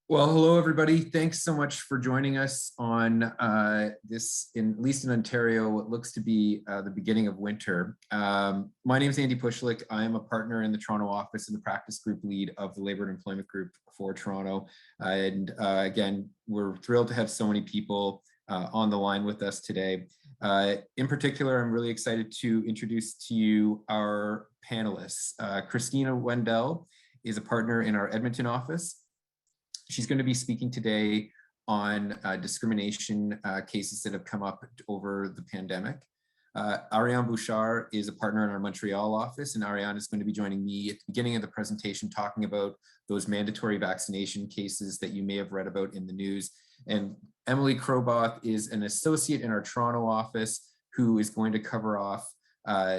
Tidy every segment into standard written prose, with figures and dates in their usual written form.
Well, hello, everybody. Thanks so much for joining us on this, at least in Ontario, what looks to be the beginning of winter. My name is Andy Pushlick. I am a partner in the Toronto office and the practice group lead of the Labour and Employment Group for Toronto. Again, we're thrilled to have so many people on the line with us today. In particular, I'm really excited to introduce to you our panelists. Christina Wendell is a partner in our Edmonton office. She's going to be speaking today on discrimination cases that have come up over the pandemic. Ariane Bouchard is a partner in our Montreal office, and Ariane is going to be joining me at the beginning of the presentation talking about those mandatory vaccination cases that you may have read about in the news. And Emily Kroboth is an associate in our Toronto office who is going to cover off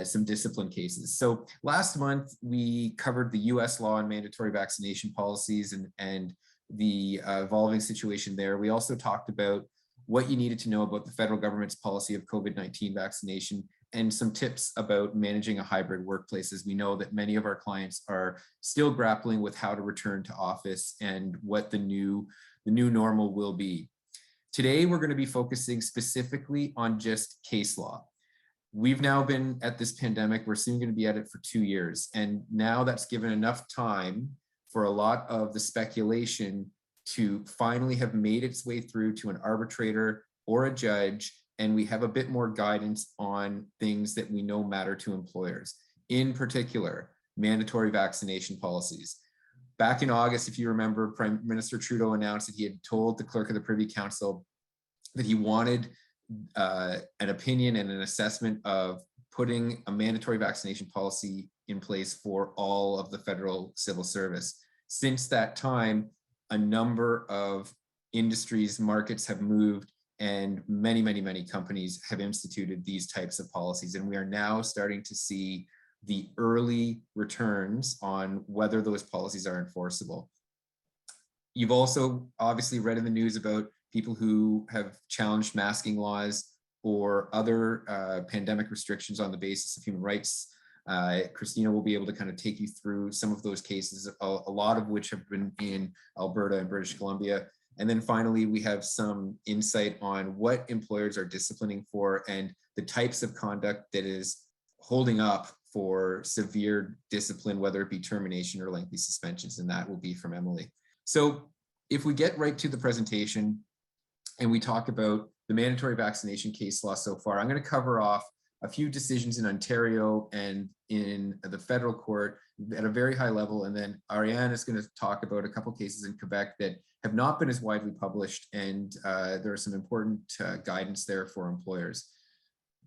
some discipline cases. So last month, we covered the US law on mandatory vaccination policies and the evolving situation there. We also talked about what you needed to know about the federal government's policy of COVID-19 vaccination and some tips about managing a hybrid workplace, as we know that many of our clients are still grappling with how to return to office and what the new normal will be. Today, we're going to be focusing specifically on just case law. We've now been at this pandemic, we're soon going to be at it for 2 years, and now that's given enough time for a lot of the speculation to finally have made its way through to an arbitrator or a judge, and we have a bit more guidance on things that we know matter to employers, in particular, mandatory vaccination policies. Back in August, if you remember, Prime Minister Trudeau announced that he had told the clerk of the Privy Council that he wanted an opinion and an assessment of putting a mandatory vaccination policy in place for all of the federal civil service. Since that time, a number of industries, markets have moved, and many companies have instituted these types of policies. And we are now starting to see the early returns on whether those policies are enforceable. You've also obviously read in the news about people who have challenged masking laws or other pandemic restrictions on the basis of human rights. Christina will be able to kind of take you through some of those cases, a lot of which have been in Alberta and British Columbia. And then finally, we have some insight on what employers are disciplining for and the types of conduct that is holding up for severe discipline, whether it be termination or lengthy suspensions, and that will be from Emily. So if we get right to the presentation and we talk about the mandatory vaccination case law so far, I'm going to cover off a few decisions in Ontario and in the federal court at a very high level. And then Ariane is going to talk about a couple cases in Quebec that have not been as widely published. And there are some important guidance there for employers.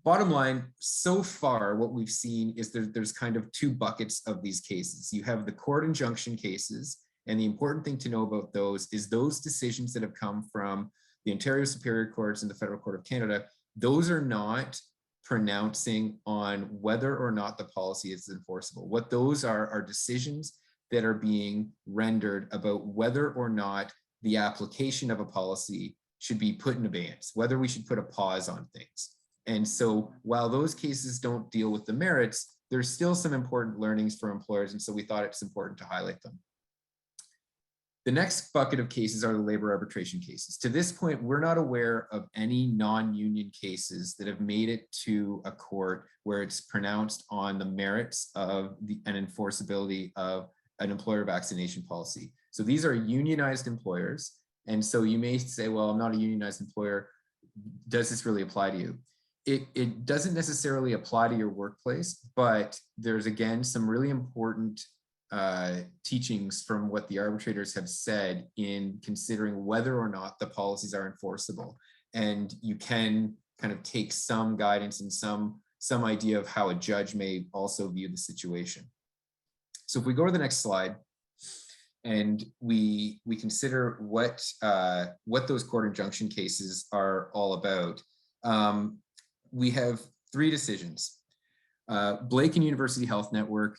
Bottom line, so far, what we've seen is there's kind of two buckets of these cases. You have the court injunction cases. And the important thing to know about those is those decisions that have come from the Ontario Superior Courts and the Federal Court of Canada, those are not pronouncing on whether or not the policy is enforceable. What those are decisions that are being rendered about whether or not the application of a policy should be put in abeyance, whether we should put a pause on things. And so while those cases don't deal with the merits, there's still some important learnings for employers. And so we thought it's important to highlight them. The next bucket of cases are the labor arbitration cases. To this point, we're not aware of any non-union cases that have made it to a court where it's pronounced on the merits of an enforceability of an employer vaccination policy. So these are unionized employers. And so you may say, well, I'm not a unionized employer. Does this really apply to you? It doesn't necessarily apply to your workplace, but there's, again, some really important teachings from what the arbitrators have said in considering whether or not the policies are enforceable. And you can kind of take some guidance and some idea of how a judge may also view the situation. So if we go to the next slide and we consider what those court injunction cases are all about, we have three decisions. Blake and University Health Network,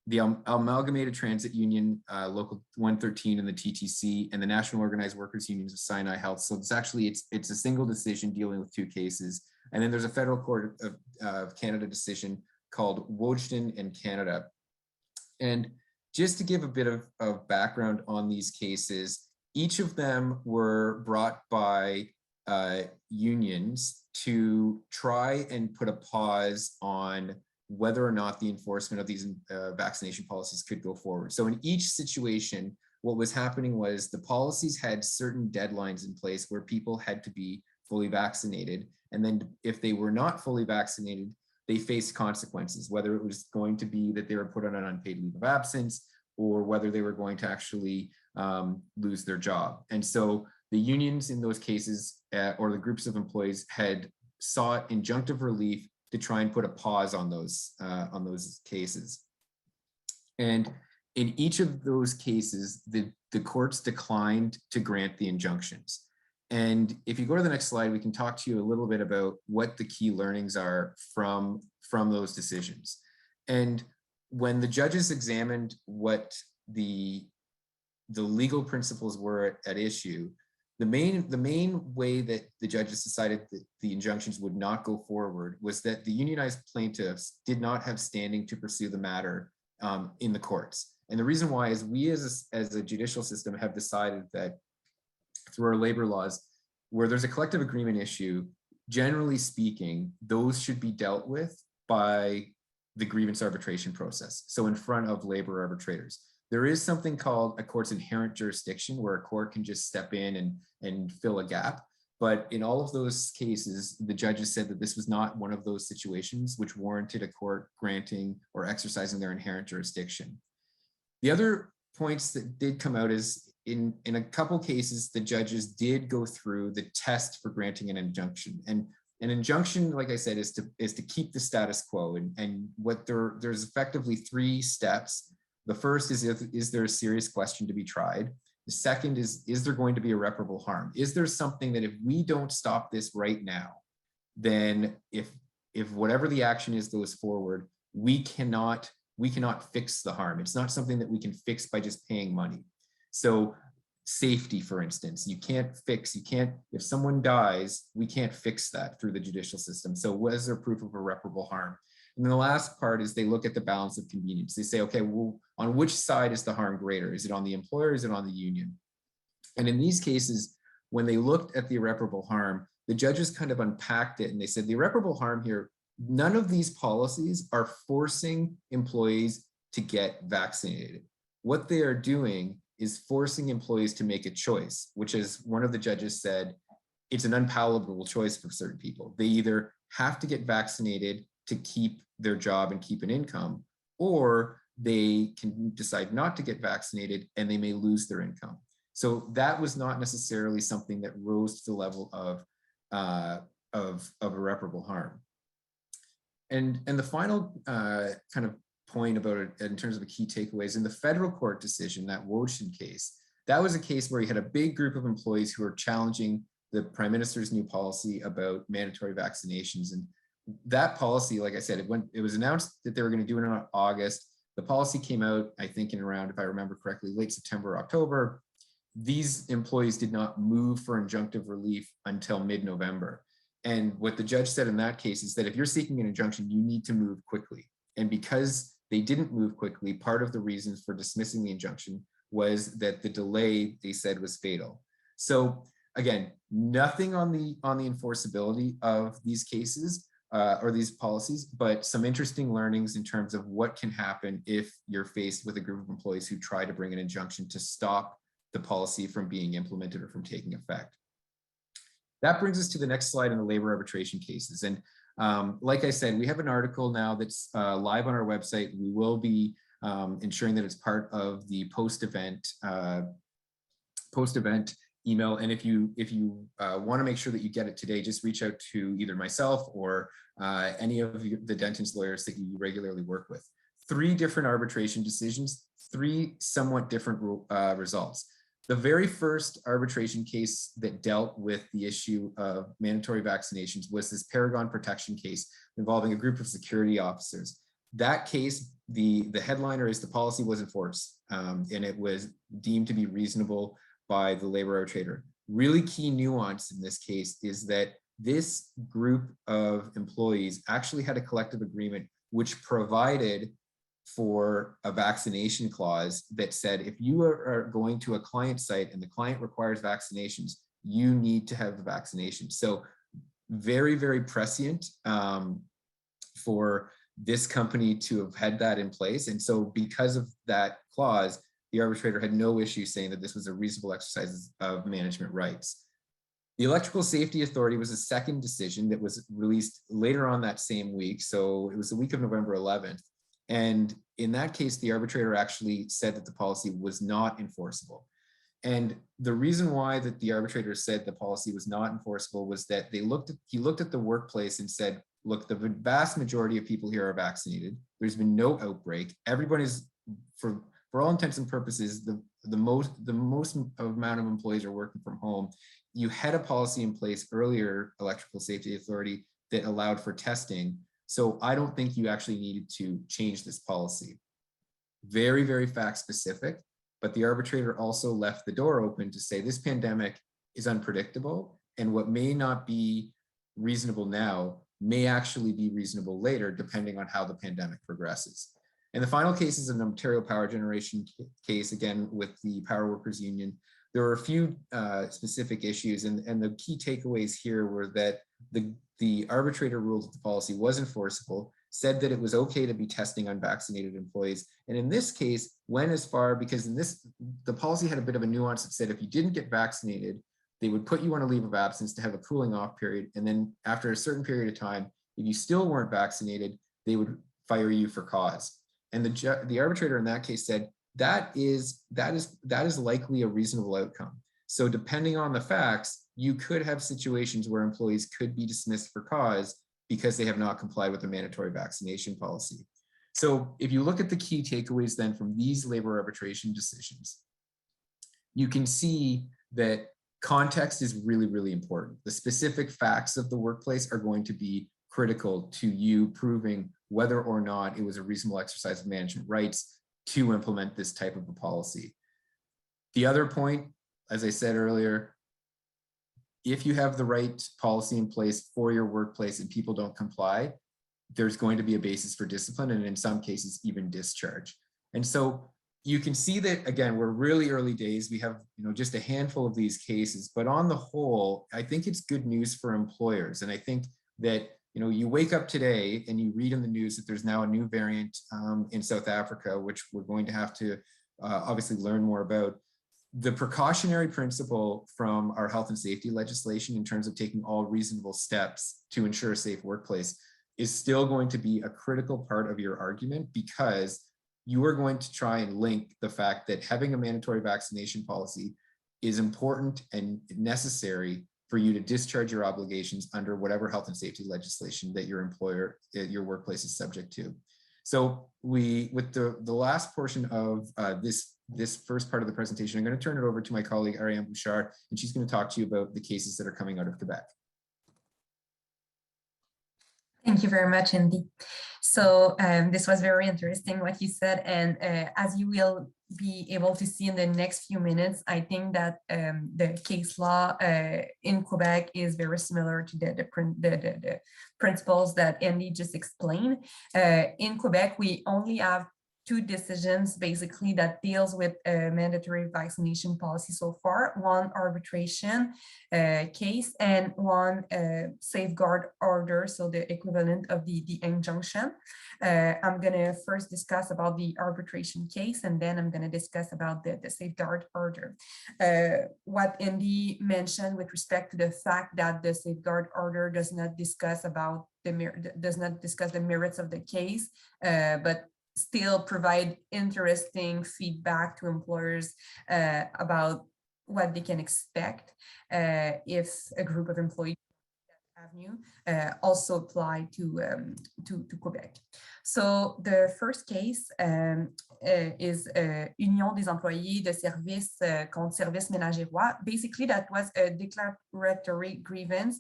the Amalgamated Transit Union, Local 113 and the TTC, and the National Organized Workers Unions of Sinai Health. So it's a single decision dealing with two cases. And then there's a Federal Court of Canada decision called Beaudin in Canada. And just to give a bit of background on these cases, Each of them were brought by unions to try and put a pause on whether or not the enforcement of these vaccination policies could go forward. So in each situation, what was happening was the policies had certain deadlines in place where people had to be fully vaccinated. And then if they were not fully vaccinated, they faced consequences, whether it was going to be that they were put on an unpaid leave of absence or whether they were going to actually lose their job. And so the unions in those cases or the groups of employees had sought injunctive relief to try and put a pause on those cases. And in each of those cases, the courts declined to grant the injunctions. And if you go to the next slide, we can talk to you a little bit about what the key learnings are from those decisions. And when the judges examined what the legal principles were at issue, the main way that the judges decided that the injunctions would not go forward was that the unionized plaintiffs did not have standing to pursue the matter in the courts. And the reason why is we as a judicial system have decided that through our labor laws, where there's a collective agreement issue, generally speaking, those should be dealt with by the grievance arbitration process. So in front of labor arbitrators. There is something called a court's inherent jurisdiction where a court can just step in and fill a gap. But in all of those cases, the judges said that this was not one of those situations which warranted a court granting or exercising their inherent jurisdiction. The other points that did come out is in a couple cases, the judges did go through the test for granting an injunction. And an injunction, like I said, is to keep the status quo. And what there's effectively 3 steps. The first is there a serious question to be tried? The second is there going to be irreparable harm? Is there something that if we don't stop this right now, then if whatever the action is goes forward, we cannot fix the harm. It's not something that we can fix by just paying money. So safety, for instance, if someone dies, we can't fix that through the judicial system. So was there proof of irreparable harm? And then the last part is they look at the balance of convenience. They say, okay, well, on which side is the harm greater? Is it on the employer or is it on the union? And in these cases, when they looked at the irreparable harm, the judges kind of unpacked it and they said the irreparable harm here, none of these policies are forcing employees to get vaccinated. What they are doing is forcing employees to make a choice, which is one of the judges said, it's an unpalatable choice for certain people. They either have to get vaccinated to keep their job and keep an income, or they can decide not to get vaccinated and they may lose their income. So that was not necessarily something that rose to the level of irreparable harm. And the final kind of point about it in terms of the key takeaways in the federal court decision, that Wholesale case, that was a case where you had a big group of employees who were challenging the Prime Minister's new policy about mandatory vaccinations. And that policy, like I said, it was announced that they were going to do it in August. The policy came out, I think, in around, if I remember correctly, late September, October. These employees did not move for injunctive relief until mid-November. And what the judge said in that case is that if you're seeking an injunction, you need to move quickly. And because they didn't move quickly, part of the reasons for dismissing the injunction was that the delay, they said, was fatal. So again, nothing on the enforceability of these cases or these policies, but some interesting learnings in terms of what can happen if you're faced with a group of employees who try to bring an injunction to stop the policy from being implemented or from taking effect. That brings us to the next slide in the labor arbitration cases. And like I said, we have an article now that's live on our website. We will be ensuring that it's part of the post-event email. And if you want to make sure that you get it today, just reach out to either myself or any of the Denton's lawyers that you regularly work with. 3 different arbitration decisions, 3 somewhat different results. The very first arbitration case that dealt with the issue of mandatory vaccinations was this Paragon protection case involving a group of security officers. That case, the headliner is the policy was enforced and it was deemed to be reasonable by the labor arbitrator. Really key nuance in this case is that this group of employees actually had a collective agreement which provided for a vaccination clause that said, if you are going to a client site and the client requires vaccinations, you need to have the vaccination. So very, very prescient for this company to have had that in place. And so because of that clause, the arbitrator had no issue saying that this was a reasonable exercise of management rights. The Electrical Safety Authority was a second decision that was released later on that same week. So it was the week of November 11th. And in that case, the arbitrator actually said that the policy was not enforceable. And the reason why that the arbitrator said the policy was not enforceable was that he looked at the workplace and said, look, the vast majority of people here are vaccinated. There's been no outbreak. Everybody's, for all intents and purposes, the most amount of employees are working from home. You had a policy in place earlier, Electrical Safety Authority, that allowed for testing. So I don't think you actually needed to change this policy. Very, very fact specific, but the arbitrator also left the door open to say this pandemic is unpredictable, and what may not be reasonable now may actually be reasonable later, depending on how the pandemic progresses. And the final case is an Ontario Power Generation case, again, with the Power Workers Union. There were a few specific issues, and the key takeaways here were that the arbitrator ruled that the policy was enforceable, said that it was okay to be testing unvaccinated employees. And in this case, went as far, because the policy had a bit of a nuance that said if you didn't get vaccinated, they would put you on a leave of absence to have a cooling off period. And then after a certain period of time, if you still weren't vaccinated, they would fire you for cause. And the arbitrator in that case said, that is likely a reasonable outcome. So depending on the facts, you could have situations where employees could be dismissed for cause because they have not complied with the mandatory vaccination policy. So if you look at the key takeaways then from these labor arbitration decisions, you can see that context is really, really important. The specific facts of the workplace are going to be critical to you proving whether or not it was a reasonable exercise of management rights to implement this type of a policy. The other point, as I said earlier, if you have the right policy in place for your workplace and people don't comply, there's going to be a basis for discipline, and in some cases, even discharge. And so you can see that, again, we're really early days. We have just a handful of these cases, but on the whole, I think it's good news for employers. And I think that you wake up today and you read in the news that there's now a new variant in South Africa, which we're going to have to obviously learn more about. The precautionary principle from our health and safety legislation in terms of taking all reasonable steps to ensure a safe workplace is still going to be a critical part of your argument, because you are going to try and link the fact that having a mandatory vaccination policy is important and necessary for you to discharge your obligations under whatever health and safety legislation that your workplace is subject to. So with the last portion of this first part of the presentation, I'm going to turn it over to my colleague, Ariane Bouchard, and she's going to talk to you about the cases that are coming out of Quebec. Thank you very much, Andy. So this was very interesting what you said, and as you will be able to see in the next few minutes, I think that the case law in Quebec is very similar to the principles that Andy just explained. In Quebec, we only have two decisions basically that deals with a mandatory vaccination policy so far, one arbitration case and one safeguard order, so the equivalent of the injunction. I'm gonna first discuss about the arbitration case, and then I'm gonna discuss about the safeguard order. What Andy mentioned with respect to the fact that the safeguard order does not discuss about the merits of the case, but still provide interesting feedback to employers about what they can expect if a group of employees avenue also apply to Quebec. So the first case is Union des employés de services contre services ménagérois. Basically, that was a declaratory grievance.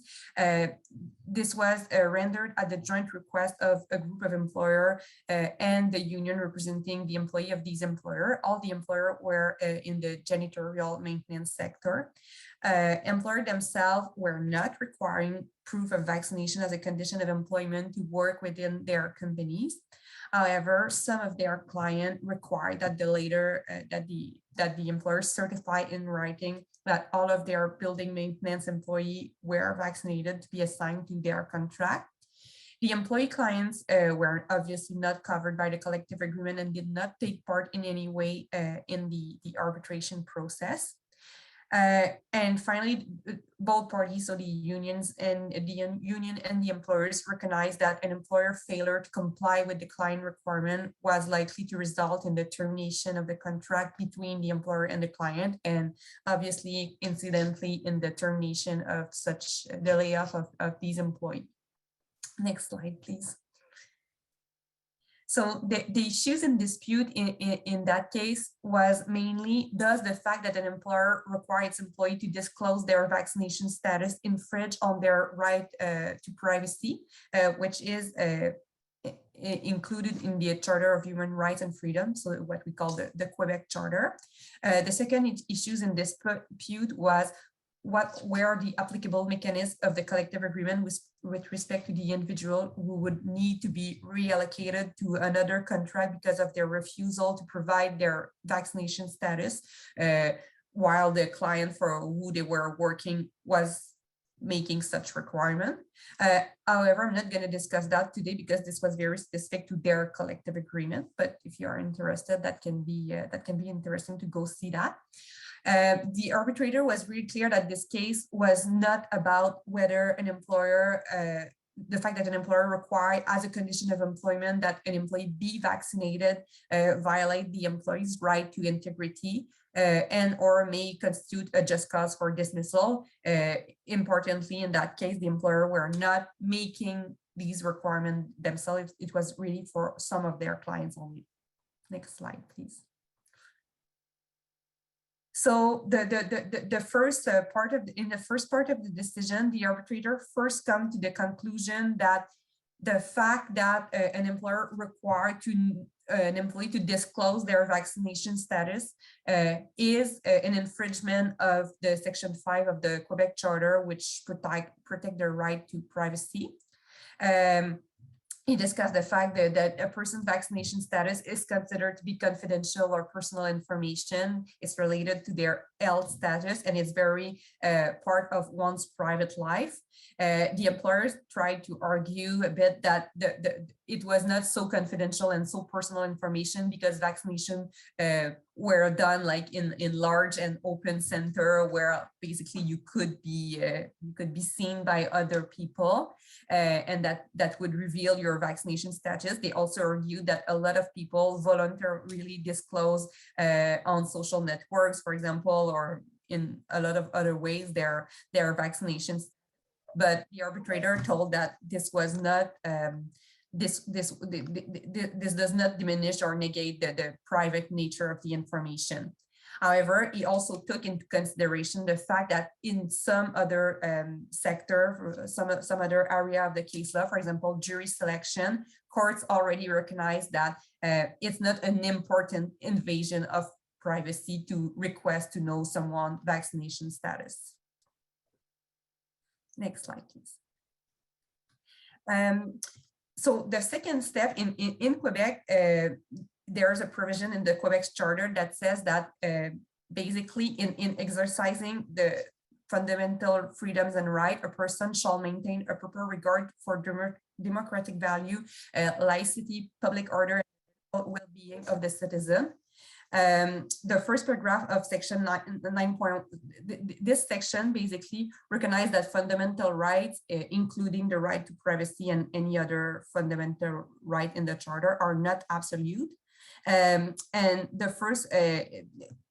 This was rendered at the joint request of a group of employers and the union representing the employee of these employers. All the employers were in the janitorial maintenance sector. Employers themselves were not requiring proof of vaccination as a condition of employment to work within their companies. However, some of their clients require that the employer certify in writing that all of their building maintenance employees were vaccinated to be assigned to their contract. The employee clients were obviously not covered by the collective agreement and did not take part in any way in the arbitration process. And finally, both parties, so the unions and the union and the employers, recognize that an employer failure to comply with the client requirement was likely to result in the termination of the contract between the employer and the client, and obviously, incidentally, in the termination of such the layoff of these employees. Next slide, please. So the issues in dispute in that case was mainly, does the fact that an employer requires its employee to disclose their vaccination status infringe on their right to privacy, which is included in the Charter of Human Rights and Freedom, so what we call the Quebec Charter. The second issues in dispute was what were the applicable mechanisms of the collective agreement with respect to the individual who would need to be reallocated to another contract because of their refusal to provide their vaccination status, while the client for who they were working was making such requirement. However, I'm not going to discuss that today because this was very specific to their collective agreement, but if you are interested, that can be interesting to go see that. The arbitrator was really clear that this case was not about whether an employer, the fact that an employer required as a condition of employment that an employee be vaccinated violate the employee's right to integrity and or may constitute a just cause for dismissal. Importantly, in that case, the employer were not making these requirements themselves. It was really for some of their clients only. Next slide, please. So the first part of the decision, the arbitrator first come to the conclusion that the fact that an employer required an employee to disclose their vaccination status is an infringement of the Section 5 of the Quebec Charter, which protect their right to privacy. He discussed the fact that a person's vaccination status is considered to be confidential or personal information. It's related to their health status and it's very part of one's private life. The employers tried to argue a bit that it was not so confidential and so personal information because vaccination were done like in large and open center where basically you could be seen by other people, and that would reveal your vaccination status. They also argued that a lot of people voluntarily disclose on social networks, for example, or in a lot of other ways their vaccinations. But the arbitrator told that this was not this does not diminish or negate the private nature of the information. However, he also took into consideration the fact that in some other sector, some other area of the case law, for example, jury selection, courts already recognize that it's not an important invasion of privacy to request to know someone's vaccination status. Next slide, please. So the second step in Quebec, there's a provision in the Quebec Charter that says that basically in exercising the fundamental freedoms and rights, a person shall maintain a proper regard for democratic value, laicity, public order, and well-being of the citizen. The first paragraph of section 9. This section basically recognizes that fundamental rights, including the right to privacy and any other fundamental right in the charter, are not absolute. And the first,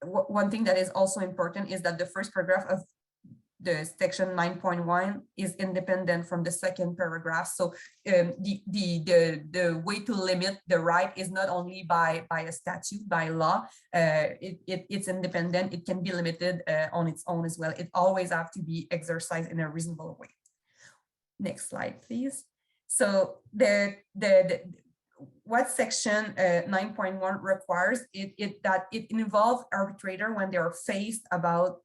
one thing that is also important is that the first paragraph of the section 9.1 is independent from the second paragraph. So the way to limit the right is not only by a statute, by law, it's independent. It can be limited on its own as well. It always have to be exercised in a reasonable way. Next slide, please. So what section 9.1 requires, that it involves arbitrator when they are faced about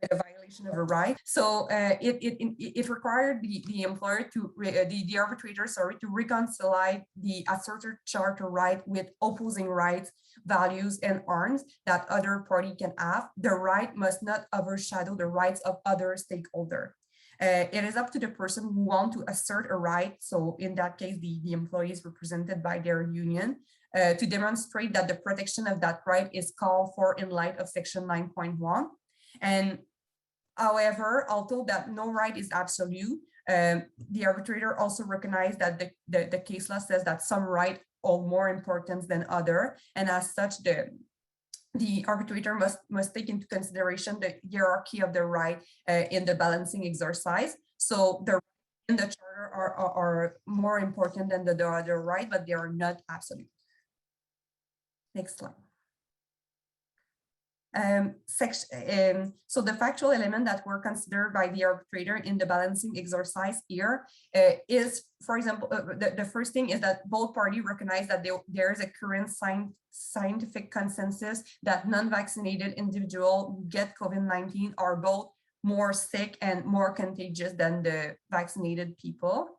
with a violation of a right. So it required the employer to the arbitrator, sorry, to reconcile the asserted charter right with opposing rights, values, and arms that other party can have. The right must not overshadow the rights of other stakeholders. It is up to the person who wants to assert a right. So in that case, the employee is represented by their union to demonstrate that the protection of that right is called for in light of Section 9.1. And however, although that no right is absolute, the arbitrator also recognized that the case law says that some rights are more important than other, and as such, the arbitrator must take into consideration the hierarchy of the right in the balancing exercise. So the in the charter are more important than the other right, but they are not absolute. Next slide. So the factual element that were considered by the arbitrator in the balancing exercise here is, for example, the first thing is that both parties recognize that there is a current scientific consensus that non-vaccinated individuals who get COVID-19 are both more sick and more contagious than the vaccinated people.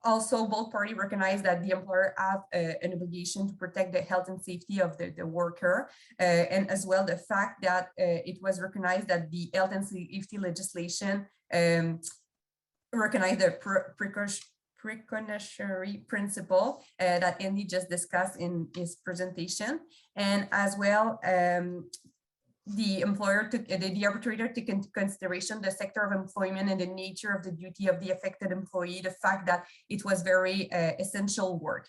Also, both parties recognize that the employer have an obligation to protect the health and safety of the worker, and as well the fact that it was recognized that the health and safety legislation recognized the precautionary principle that Andy just discussed in his presentation, and as well the arbitrator took into consideration the sector of employment and the nature of the duty of the affected employee, the fact that it was very essential work.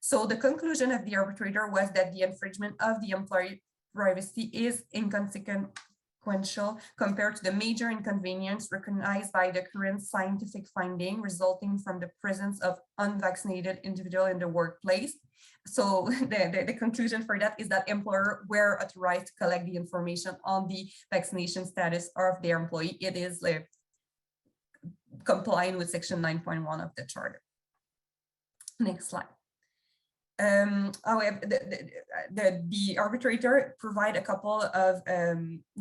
So the conclusion of the arbitrator was that the infringement of the employee privacy is inconsequential compared to the major inconvenience recognized by the current scientific finding resulting from the presence of unvaccinated individual in the workplace. So the conclusion for that is that employers were authorized to collect the information on the vaccination status of their employee. It is complying with Section 9.1 of the Charter. Next slide. However, the arbitrator provide a couple of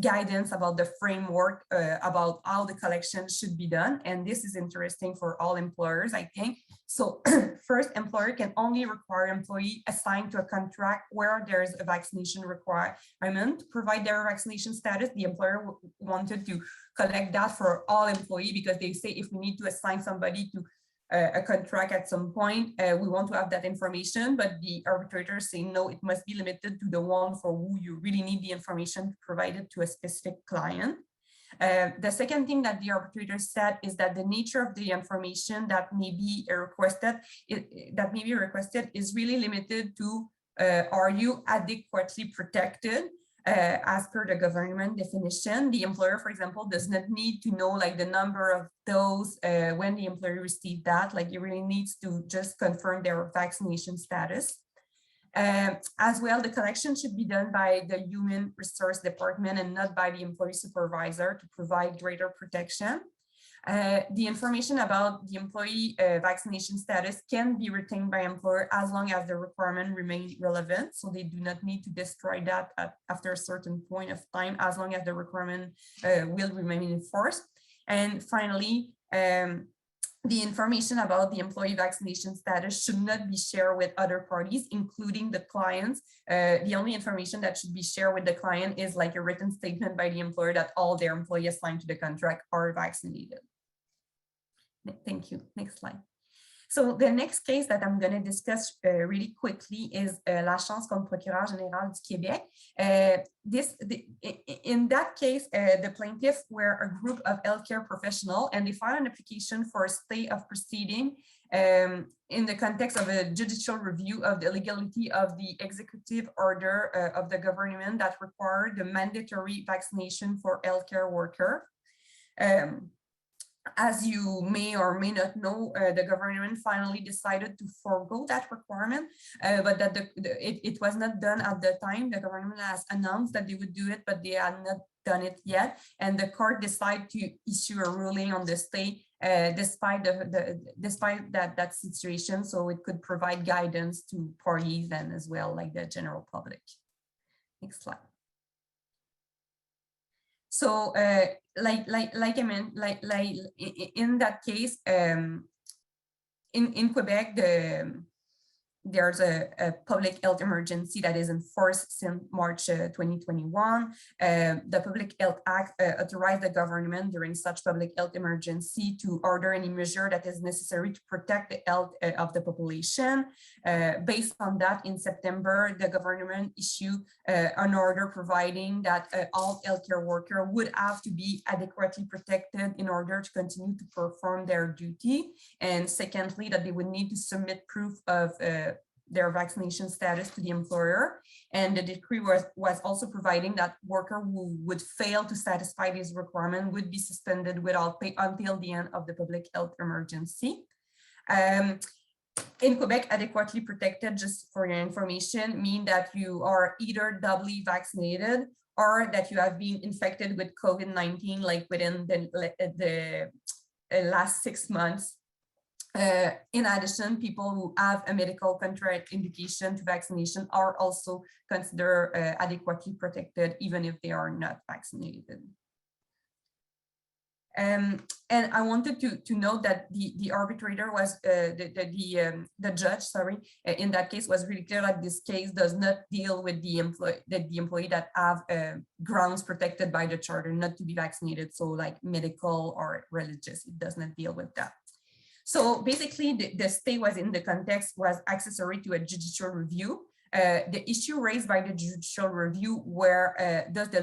guidance about the framework about how the collection should be done, and this is interesting for all employers, I think. So first, employer can only require employee assigned to a contract where there's a vaccination requirement to provide their vaccination status. The employer wanted to collect that for all employees because they say if we need to assign somebody to a contract at some point, we want to have that information, but the arbitrators say no, it must be limited to the one for who you really need the information provided to a specific client. The second thing that the arbitrator said is that the nature of the information that may be requested is really limited to are you adequately protected? As per the government definition, the employer, for example, does not need to know like the number of those when the employee received that, like it really needs to just confirm their vaccination status. As well, the collection should be done by the Human Resource Department and not by the employee supervisor to provide greater protection. The information about the employee vaccination status can be retained by employer as long as the requirement remains relevant. So they do not need to destroy that after a certain point of time, as long as the requirement will remain in force. And finally, the information about the employee vaccination status should not be shared with other parties, including the clients. The only information that should be shared with the client is like a written statement by the employer that all their employees assigned to the contract are vaccinated. Thank you. Next slide. So the next case that I'm going to discuss really quickly is Lachance contre Procureur général du Québec. In that case, the plaintiffs were a group of healthcare professionals, and they filed an application for a stay of proceeding in the context of a judicial review of the legality of the executive order of the government that required the mandatory vaccination for healthcare workers. As you may or may not know, the government finally decided to forego that requirement, but that it was not done at the time. The government has announced that they would do it, but they had not done it yet. And the court decided to issue a ruling on the stay despite that situation, so it could provide guidance to parties and as well like the general public. Next slide. So like I meant, in that case, in Quebec, there's a public health emergency that is enforced since March 2021. The Public Health Act authorized the government during such public health emergency to order any measure that is necessary to protect the health of the population. Based on that, in September, the government issued an order providing that all healthcare workers would have to be adequately protected in order to continue to perform their duty. And secondly, that they would need to submit proof of their vaccination status to the employer. And the decree was also providing that worker who would fail to satisfy this requirement would be suspended without pay until the end of the public health emergency. In Quebec, adequately protected, just for your information, mean that you are either doubly vaccinated or that you have been infected with COVID-19, like within the last 6 months. In addition, people who have a medical contraindication to vaccination are also considered adequately protected, even if they are not vaccinated. And I wanted to note that the arbitrator was the judge, sorry, in that case was really clear that this case does not deal with the employee that have grounds protected by the charter not to be vaccinated, so like medical or religious. It does not deal with that. So basically, the stay was in the context was accessory to a judicial review. The issue raised by the judicial review where does the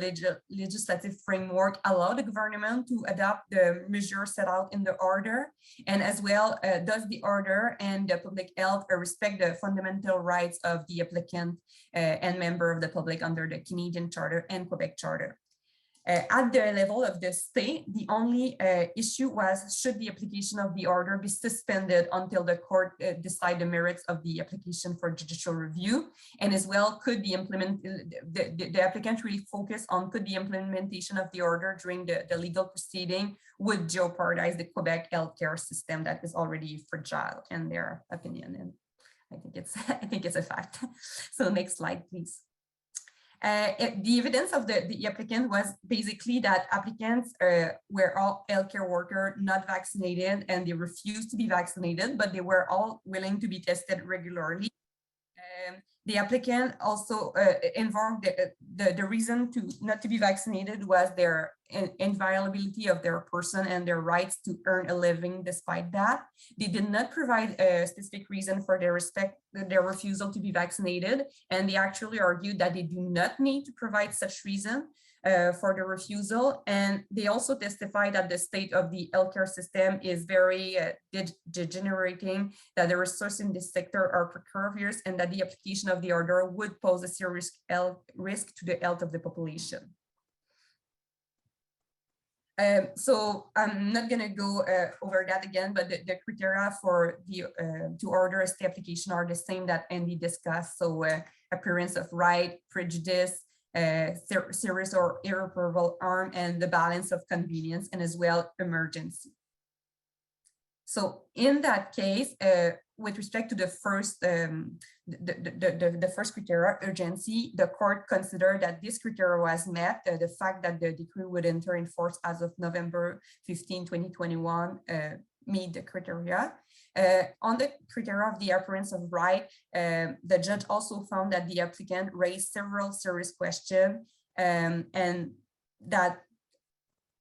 legislative framework allow the government to adopt the measures set out in the order, and as well does the order and the public health respect the fundamental rights of the applicant and member of the public under the Canadian Charter and Quebec Charter. At the level of the state, the only issue was should the application of the order be suspended until the court decide the merits of the application for judicial review, and as well could the applicant really focus on could the implementation of the order during the legal proceeding would jeopardize the Quebec healthcare system that is already fragile in their opinion, and I think it's a fact. So next slide, please. The evidence of the applicant was basically that applicants were all healthcare workers not vaccinated, and they refused to be vaccinated, but they were all willing to be tested regularly. The applicant also involved the reason to not to be vaccinated was their inviolability of their person and their rights to earn a living. Despite that, they did not provide a specific reason for their refusal to be vaccinated, and they actually argued that they do not need to provide such reason for the refusal. And they also testified that the state of the healthcare system is very degenerating, that the resources in this sector are precarious, and that the application of the order would pose a serious risk to the health of the population. So I'm not going to go over that again, but the criteria for the to order a stay application are the same that Andy discussed. So appearance of right, prejudice, serious or irreparable harm, and the balance of convenience, and as well emergency. So in that case, with respect to the first the first criteria, urgency, the court considered that this criteria was met. The fact that the decree would enter in force as of November 15, 2021, meet the criteria. On the criteria of the appearance of right, the judge also found that the applicant raised several serious questions, and that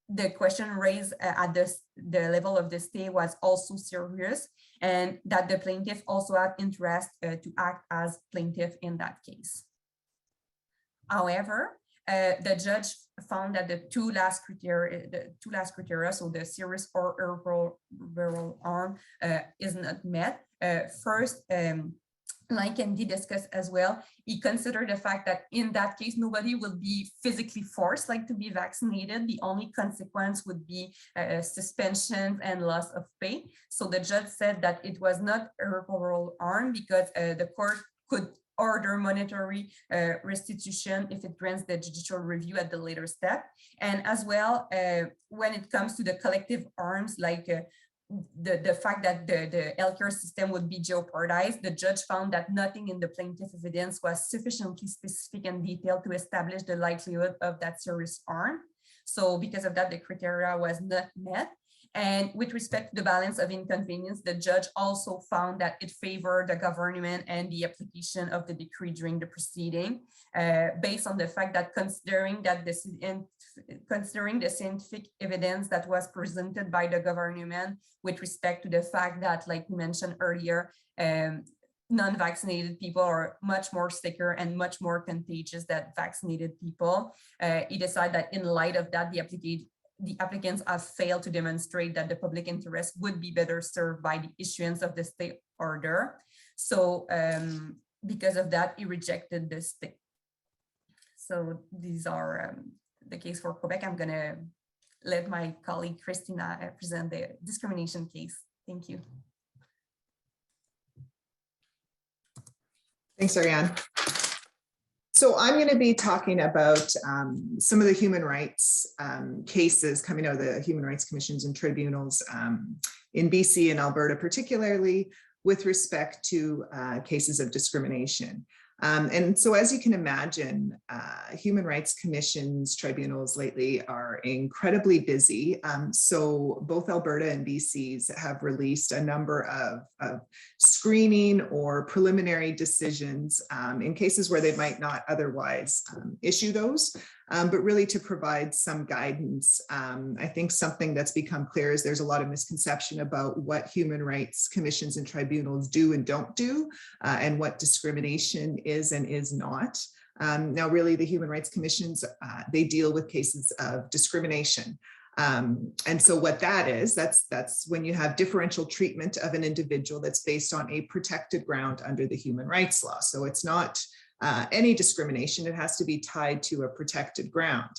the question raised at the level of the stay was also serious, and that the plaintiff also had interest to act as plaintiff in that case. However, the judge found that the two last criteria, so the serious or irreparable harm, is not met. First, like Andy discussed as well, he considered the fact that in that case, nobody will be physically forced like to be vaccinated. The only consequence would be suspension and loss of pay. So the judge said that it was not irreparable harm because the court could order monetary restitution if it grants the judicial review at the later step. And as well, when it comes to the collective harms, like the fact that the healthcare system would be jeopardized, the judge found that nothing in the plaintiff evidence was sufficiently specific and detailed to establish the likelihood of that serious harm. So because of that, the criteria was not met. And with respect to the balance of inconvenience, the judge also found that it favored the government and the application of the decree during the proceeding, based on the fact that considering the scientific evidence that was presented by the government with respect to the fact that, like we mentioned earlier, non-vaccinated people are much more sicker and much more contagious than vaccinated people. He decided that in light of that, the applicants have failed to demonstrate that the public interest would be better served by the issuance of the stay order. So because of that, he rejected the stay. So these are the case for Quebec. I'm gonna let my colleague Christina present the discrimination case. Thank you. Thanks, Ariane. So I'm going to be talking about some of the human rights cases coming out of the Human Rights Commissions and Tribunals in BC and Alberta, particularly with respect to cases of discrimination. And so as you can imagine, human rights commissions, tribunals lately are incredibly busy. So both Alberta and BC's have released a number of screening or preliminary decisions in cases where they might not otherwise issue those. But really to provide some guidance. I think something that's become clear is there's a lot of misconception about what human rights commissions and tribunals do and don't do, and what discrimination is and is not. Now, really, the human rights commissions, they deal with cases of discrimination. And so what that is, that's when you have differential treatment of an individual that's based on a protected ground under the human rights law. So it's not any discrimination, it has to be tied to a protected ground.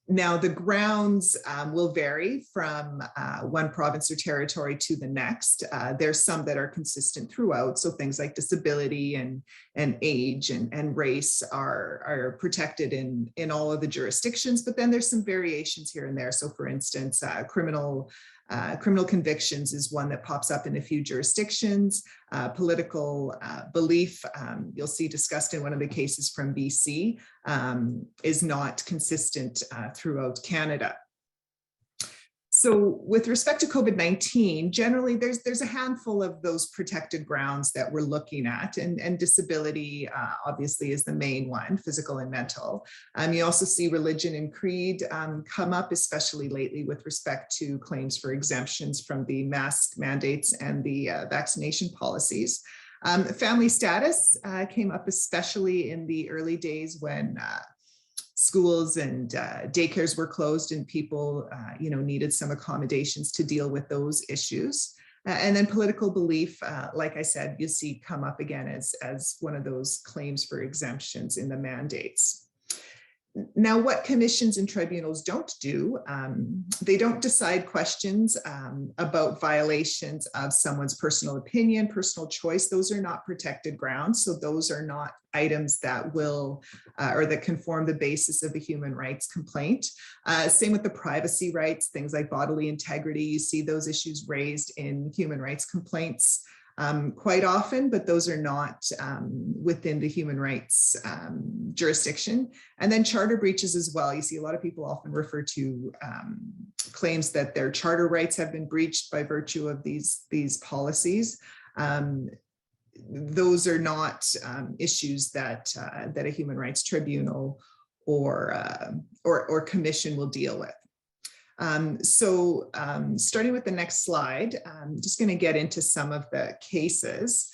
Now the grounds will vary from one province or territory to the next. There's some that are consistent throughout. So things like disability and age and race are protected in all of the jurisdictions, but then there's some variations here and there. So for instance, criminal convictions is one that pops up in a few jurisdictions. Political belief, you'll see discussed in one of the cases from BC, is not consistent throughout Canada. So with respect to COVID-19, generally there's a handful of those protected grounds that we're looking at, and disability obviously is the main one, physical and mental. You also see religion and creed come up, especially lately with respect to claims for exemptions from the mask mandates and the vaccination policies. Family status came up especially in the early days when schools and daycares were closed and people needed some accommodations to deal with those issues. And then political belief, like I said, you see come up again as one of those claims for exemptions in the mandates. Now, what commissions and tribunals don't do, they don't decide questions about violations of someone's personal opinion, personal choice. Those are not protected grounds. So those are not items that will or that can form the basis of a human rights complaint. Same with the privacy rights, things like bodily integrity. You see those issues raised in human rights complaints quite often, but those are not within the human rights jurisdiction. And then charter breaches as well. You see a lot of people often refer to claims that their charter rights have been breached by virtue of these policies. Those are not issues that a human rights tribunal or commission will deal with. Starting with the next slide, I'm just going to get into some of the cases.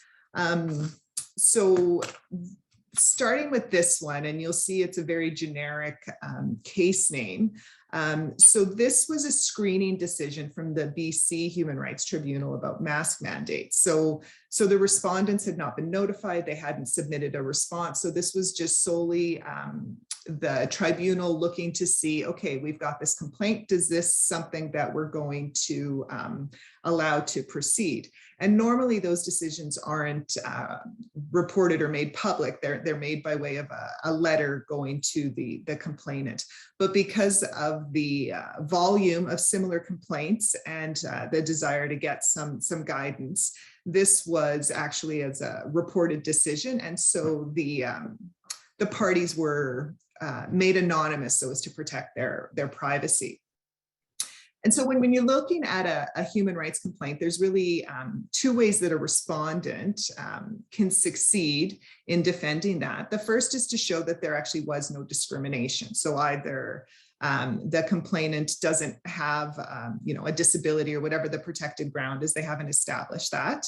So starting with this one, and you'll see it's a very generic case name. So this was a screening decision from the BC Human Rights Tribunal about mask mandates. So the respondents had not been notified, they hadn't submitted a response. So this was just solely the tribunal looking to see, okay, we've got this complaint. Is this something that we're going to allow to proceed? And normally those decisions aren't reported or made public. They're made by way of a letter going to the complainant. But because of the volume of similar complaints and the desire to get some guidance, this was actually as a reported decision. And so the parties were made anonymous so as to protect their privacy. And so when you're looking at a human rights complaint, there's really two ways that a respondent can succeed in defending that. The first is to show that there actually was no discrimination. So either the complainant doesn't have a disability or whatever the protected ground is, they haven't established that.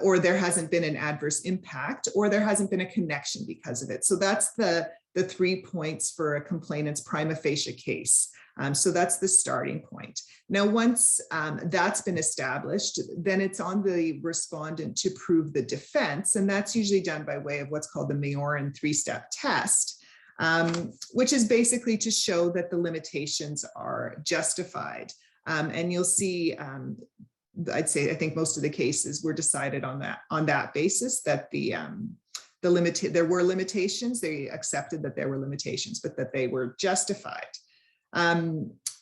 Or there hasn't been an adverse impact, or there hasn't been a connection because of it. So that's the 3 points for a complainant's prima facie case. So that's the starting point. Now, once that's been established, then it's on the respondent to prove the defense. And that's usually done by way of what's called the Mayoran 3-step test, which is basically to show that the limitations are justified. And you'll see, I think most of the cases were decided on that basis, that there were limitations. They accepted that there were limitations, but that they were justified.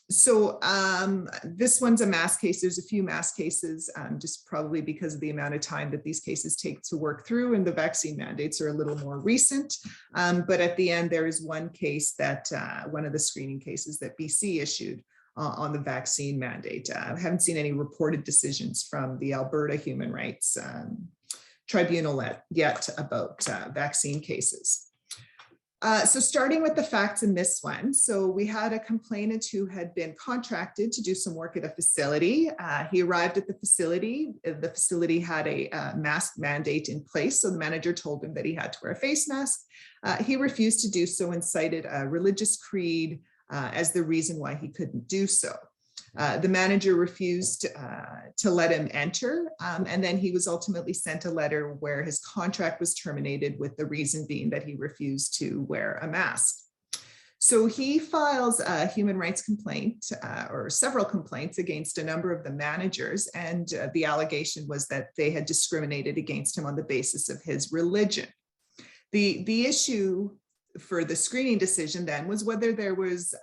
This one's a mass case. There's a few mass cases, just probably because of the amount of time that these cases take to work through, and the vaccine mandates are a little more recent. But at the end, there is one case that one of the screening cases that BC issued on the vaccine mandate. I haven't seen any reported decisions from the Alberta Human Rights Tribunal yet about vaccine cases. So starting with the facts in this one. So we had a complainant who had been contracted to do some work at a facility. He arrived at the facility. The facility had a mask mandate in place. So the manager told him that he had to wear a face mask. He refused to do so and cited a religious creed as the reason why he couldn't do so. The manager refused to let him enter, and then he was ultimately sent a letter where his contract was terminated, with the reason being that he refused to wear a mask. So he files a human rights complaint, or several complaints, against a number of the managers, and the allegation was that they had discriminated against him on the basis of his religion. The issue for the screening decision then was whether there was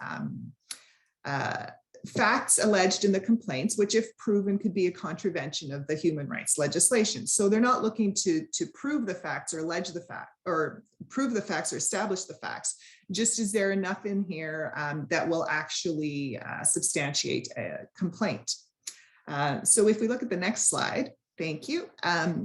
facts alleged in the complaints, which if proven could be a contravention of the human rights legislation. So they're not looking to prove the facts or allege the fact, or prove the facts or establish the facts. Just is there enough in here that will actually substantiate a complaint? So if we look at the next slide. Thank you.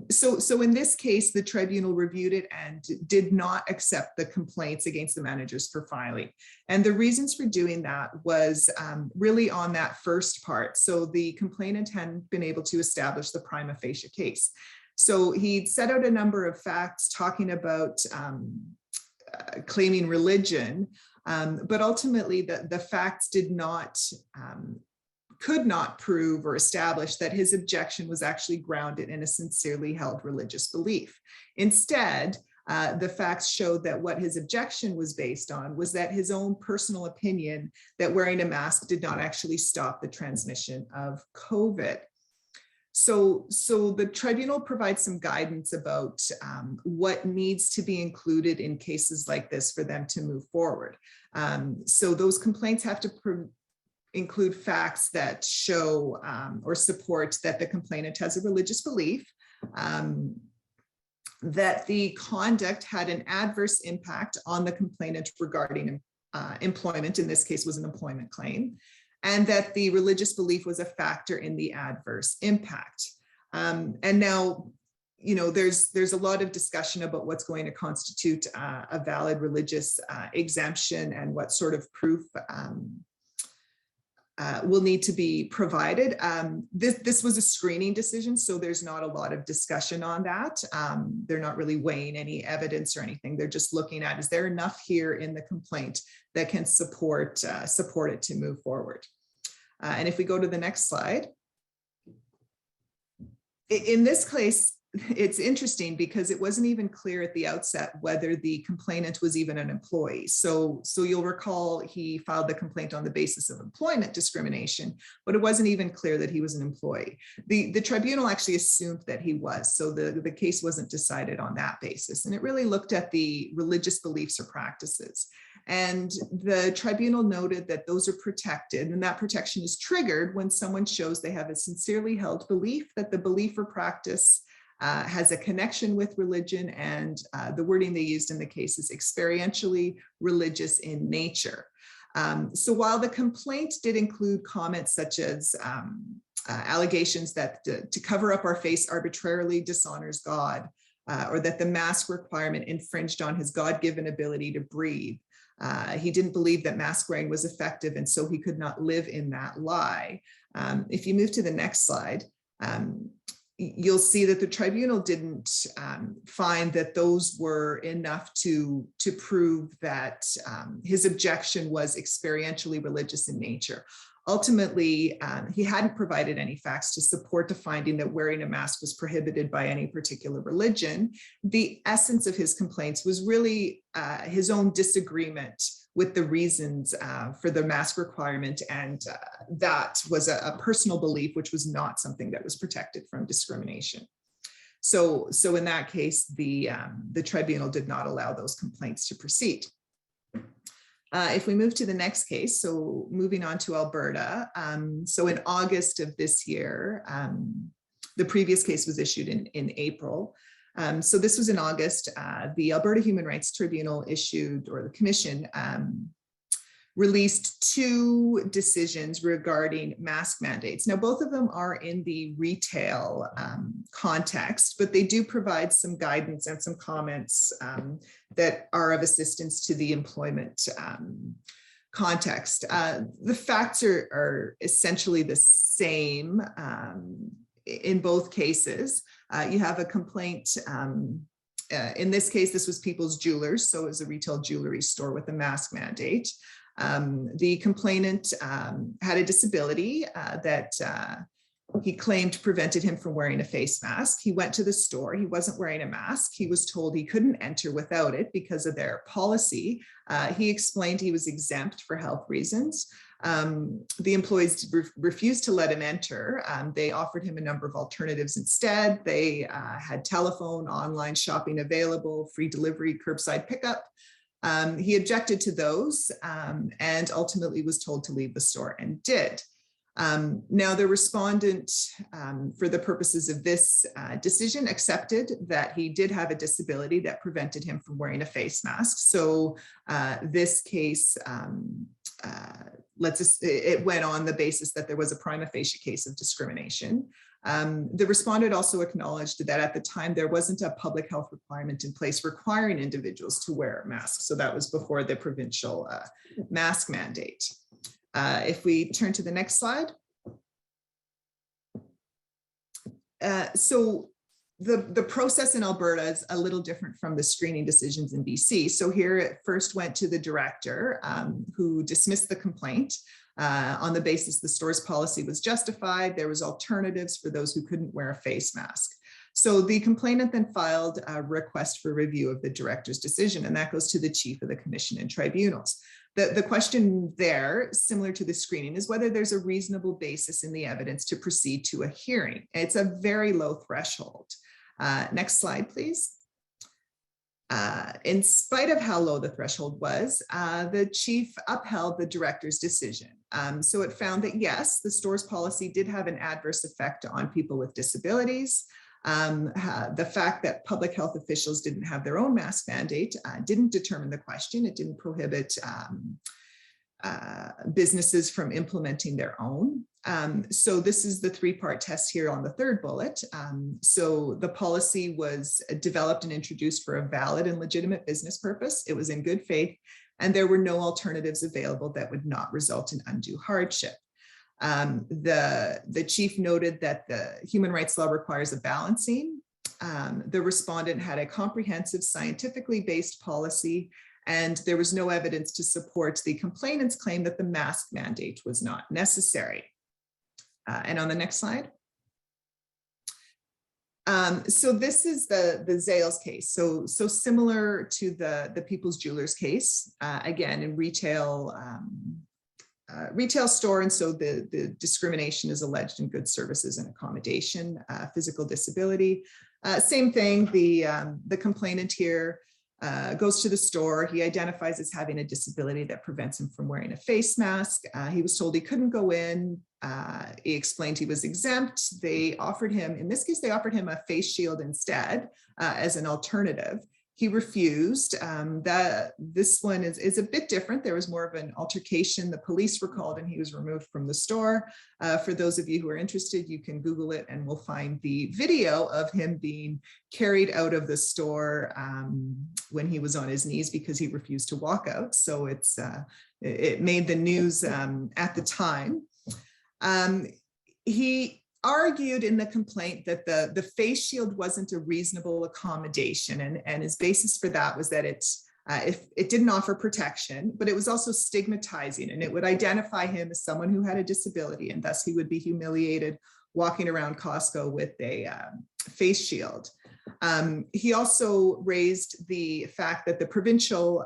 So in this case, the tribunal reviewed it and did not accept the complaints against the managers for filing. And the reasons for doing that was really on that first part. So the complainant hadn't been able to establish the prima facie case. So he'd set out a number of facts talking about claiming religion, but ultimately the facts could not prove or establish that his objection was actually grounded in a sincerely held religious belief. Instead, the facts showed that what his objection was based on was that his own personal opinion that wearing a mask did not actually stop the transmission of COVID. So the tribunal provides some guidance about what needs to be included in cases like this for them to move forward. So those complaints have to include facts that show or support that the complainant has a religious belief, that the conduct had an adverse impact on the complainant regarding employment, in this case was an employment claim, and that the religious belief was a factor in the adverse impact. And now, there's a lot of discussion about what's going to constitute a valid religious exemption and what sort of proof will need to be provided. This was a screening decision, so there's not a lot of discussion on that. They're not really weighing any evidence or anything. They're just looking at, is there enough here in the complaint that can support it to move forward? And if we go to the next slide. In this case, it's interesting because it wasn't even clear at the outset whether the complainant was even an employee. So you'll recall he filed the complaint on the basis of employment discrimination, but it wasn't even clear that he was an employee. The tribunal actually assumed that he was, so the case wasn't decided on that basis. And it really looked at the religious beliefs or practices. And the tribunal noted that those are protected, and that protection is triggered when someone shows they have a sincerely held belief that the belief or practice has a connection with religion, and the wording they used in the case is experientially religious in nature. So while the complaint did include comments such as allegations that to cover up our face arbitrarily dishonors God, or that the mask requirement infringed on his God-given ability to breathe, he didn't believe that mask wearing was effective, and so he could not live in that lie. If you move to the next slide, you'll see that the tribunal didn't find that those were enough to prove that his objection was experientially religious in nature. Ultimately, he hadn't provided any facts to support the finding that wearing a mask was prohibited by any particular religion. The essence of his complaints was really his own disagreement with the reasons for the mask requirement, and that was a personal belief, which was not something that was protected from discrimination. So in that case, the tribunal did not allow those complaints to proceed. If we move to the next case, so moving on to Alberta. So in August of this year, the previous case was issued in April. So this was in August. The Alberta Human Rights Tribunal issued, or the commission, released 2 decisions regarding mask mandates. Now, both of them are in the retail context, but they do provide some guidance and some comments that are of assistance to the employment context. The facts are essentially the same in both cases. You have a complaint. In this case, this was People's Jewelers, so it was a retail jewelry store with a mask mandate. The complainant had a disability that he claimed prevented him from wearing a face mask. He went to the store. He wasn't wearing a mask. He was told he couldn't enter without it because of their policy. He explained he was exempt for health reasons. The employees refused to let him enter. They offered him a number of alternatives instead. They had telephone, online shopping available, free delivery, curbside pickup. He objected to those and ultimately was told to leave the store, and did. Now, the respondent, for the purposes of this decision, accepted that he did have a disability that prevented him from wearing a face mask. So this case, it went on the basis that there was a prima facie case of discrimination. The respondent also acknowledged that at the time there wasn't a public health requirement in place requiring individuals to wear masks. So that was before the provincial mask mandate. If we turn to the next slide. So the process in Alberta is a little different from the screening decisions in BC. So here it first went to the director who dismissed the complaint on the basis the store's policy was justified. There was alternatives for those who couldn't wear a face mask. So the complainant then filed a request for review of the director's decision, and that goes to the chief of the commission and tribunals. The question there, similar to the screening, is whether there's a reasonable basis in the evidence to proceed to a hearing. It's a very low threshold. Next slide, please. In spite of how low the threshold was, the chief upheld the director's decision. So it found that, yes, the store's policy did have an adverse effect on people with disabilities. The fact that public health officials didn't have their own mask mandate didn't determine the question. It didn't prohibit businesses from implementing their own. So this is the 3-part test here on the 3rd bullet. So the policy was developed and introduced for a valid and legitimate business purpose. It was in good faith, and there were no alternatives available that would not result in undue hardship. The chief noted that the human rights law requires a balancing. The respondent had a comprehensive, scientifically based policy, and there was no evidence to support the complainant's claim that the mask mandate was not necessary. And on the next slide. So this is the Zales case. So similar to the People's Jewelers case, again, in retail store. And so the discrimination is alleged in goods, services, and accommodation, physical disability. Same thing, the complainant here goes to the store. He identifies as having a disability that prevents him from wearing a face mask. He was told he couldn't go in. He explained he was exempt. They offered him, in this case, they offered him a face shield instead as an alternative. He refused. This one is a bit different. There was more of an altercation. The police were called and he was removed from the store. For those of you who are interested, you can Google it and we'll find the video of him being carried out of the store when he was on his knees because he refused to walk out. So it made the news at the time. He argued in the complaint that the face shield wasn't a reasonable accommodation, and his basis for that was that it didn't offer protection, but it was also stigmatizing, and it would identify him as someone who had a disability, and thus he would be humiliated walking around Costco with a face shield. He also raised the fact that the provincial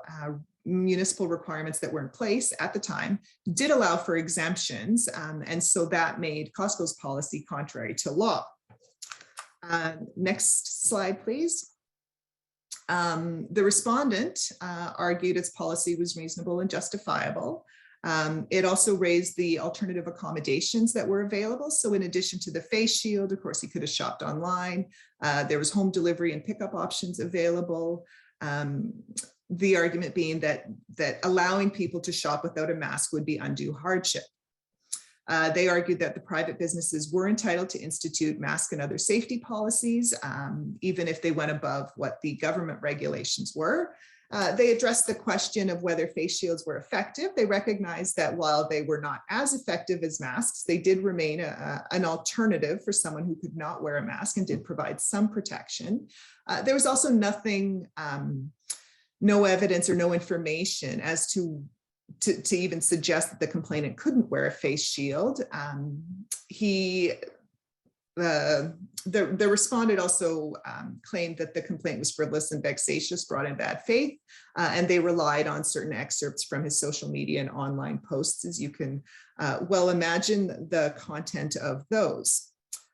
municipal requirements that were in place at the time did allow for exemptions. And so that made Costco's policy contrary to law. Next slide, please. The respondent argued its policy was reasonable and justifiable. It also raised the alternative accommodations that were available. So in addition to the face shield, of course, he could have shopped online. There was home delivery and pickup options available. The argument being that allowing people to shop without a mask would be undue hardship. They argued that the private businesses were entitled to institute mask and other safety policies, even if they went above what the government regulations were. They addressed the question of whether face shields were effective. They recognized that while they were not as effective as masks, they did remain an alternative for someone who could not wear a mask and did provide some protection. There was also no evidence or no information as to even suggest that the complainant couldn't wear a face shield. The respondent also claimed that the complaint was frivolous and vexatious, brought in bad faith, and they relied on certain excerpts from his social media and online posts, as you can well imagine the content of those.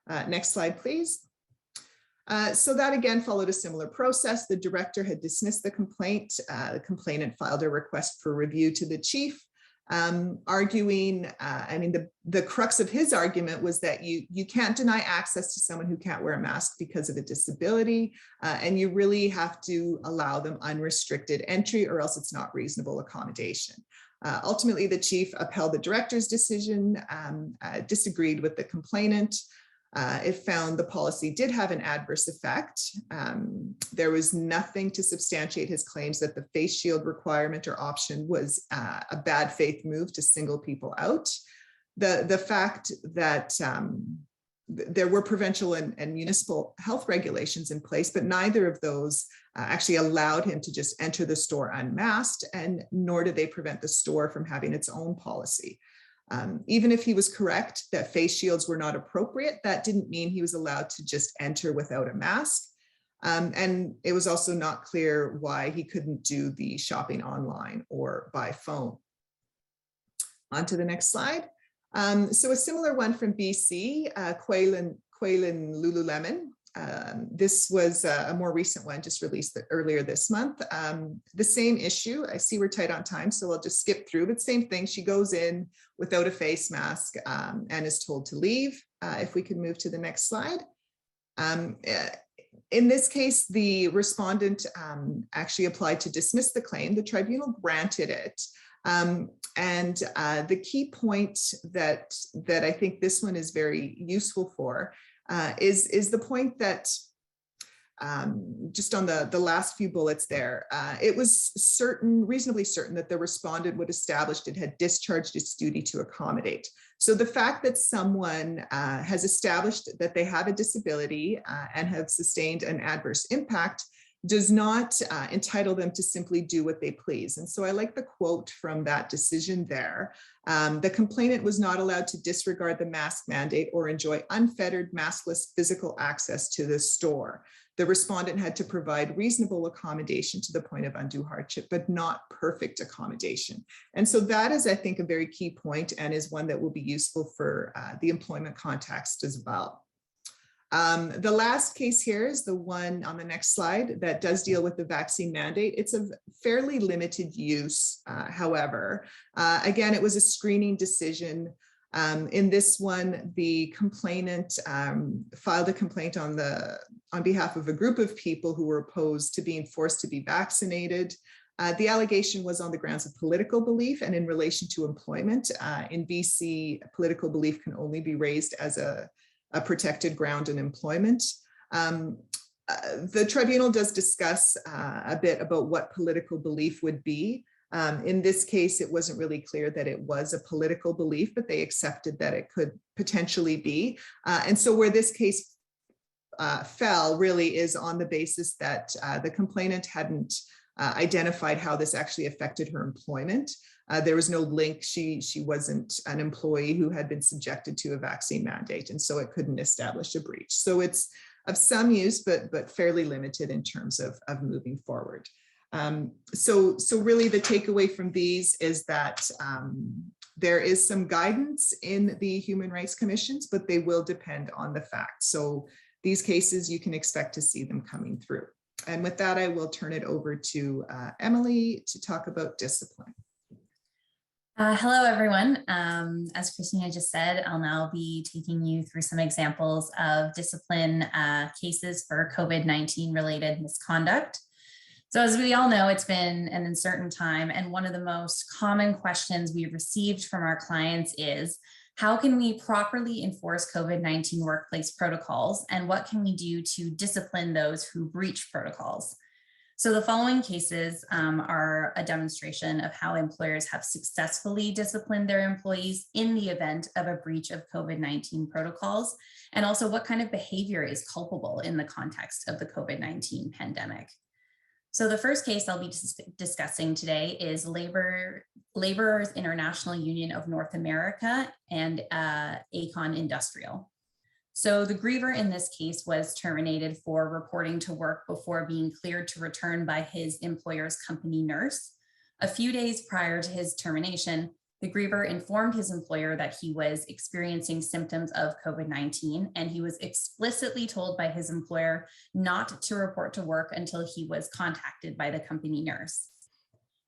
Next slide, please. So that again followed a similar process. The director had dismissed the complaint. The complainant filed a request for review to the chief, arguing, the crux of his argument was that you can't deny access to someone who can't wear a mask because of a disability, and you really have to allow them unrestricted entry or else it's not reasonable accommodation. Ultimately, the chief upheld the director's decision, disagreed with the complainant. It found the policy did have an adverse effect. There was nothing to substantiate his claims that the face shield requirement or option was a bad faith move to single people out. The fact that there were provincial and municipal health regulations in place, but neither of those actually allowed him to just enter the store unmasked, and nor did they prevent the store from having its own policy. Even if he was correct that face shields were not appropriate, that didn't mean he was allowed to just enter without a mask. And it was also not clear why he couldn't do the shopping online or by phone. On to the next slide. So a similar one from BC, Quaylen Lululemon. This was a more recent one, just released earlier this month. The same issue. I see we're tight on time, so I'll just skip through, but same thing. She goes in without a face mask and is told to leave. If we could move to the next slide. In this case, the respondent actually applied to dismiss the claim. The tribunal granted it. The key point that I think this one is very useful for is the point that just on the last few bullets there, it was reasonably certain that the respondent would establish it had discharged its duty to accommodate. So the fact that someone has established that they have a disability and have sustained an adverse impact does not entitle them to simply do what they please. And so I like the quote from that decision there. The complainant was not allowed to disregard the mask mandate or enjoy unfettered maskless physical access to the store. The respondent had to provide reasonable accommodation to the point of undue hardship, but not perfect accommodation. And so that is, I think, a very key point and is one that will be useful for the employment context as well. The last case here is the one on the next slide that does deal with the vaccine mandate. It's a fairly limited use, however. Again, it was a screening decision. In this one, the complainant filed a complaint on behalf of a group of people who were opposed to being forced to be vaccinated. The allegation was on the grounds of political belief and in relation to employment. In BC, political belief can only be raised as a protected ground in employment. The tribunal does discuss a bit about what political belief would be. In this case, it wasn't really clear that it was a political belief, but they accepted that it could potentially be. And so where this case fell really is on the basis that the complainant hadn't identified how this actually affected her employment. There was no link. She wasn't an employee who had been subjected to a vaccine mandate, and so it couldn't establish a breach. So it's of some use, but fairly limited in terms of moving forward. So really the takeaway from these is that there is some guidance in the human rights commissions, but they will depend on the facts. So these cases, you can expect to see them coming through. And with that, I will turn it over to Emily to talk about discipline. Hello, everyone. As Christina just said, I'll now be taking you through some examples of discipline cases for COVID-19 related misconduct. So as we all know, it's been an uncertain time, and one of the most common questions we've received from our clients is, how can we properly enforce COVID-19 workplace protocols, and what can we do to discipline those who breach protocols? So the following cases are a demonstration of how employers have successfully disciplined their employees in the event of a breach of COVID-19 protocols, and also what kind of behavior is culpable in the context of the COVID-19 pandemic. So the first case I'll be discussing today is Laborers International Union of North America and Acon Industrial. So the griever in this case was terminated for reporting to work before being cleared to return by his employer's company nurse. A few days prior to his termination, the griever informed his employer that he was experiencing symptoms of COVID-19, and he was explicitly told by his employer not to report to work until he was contacted by the company nurse.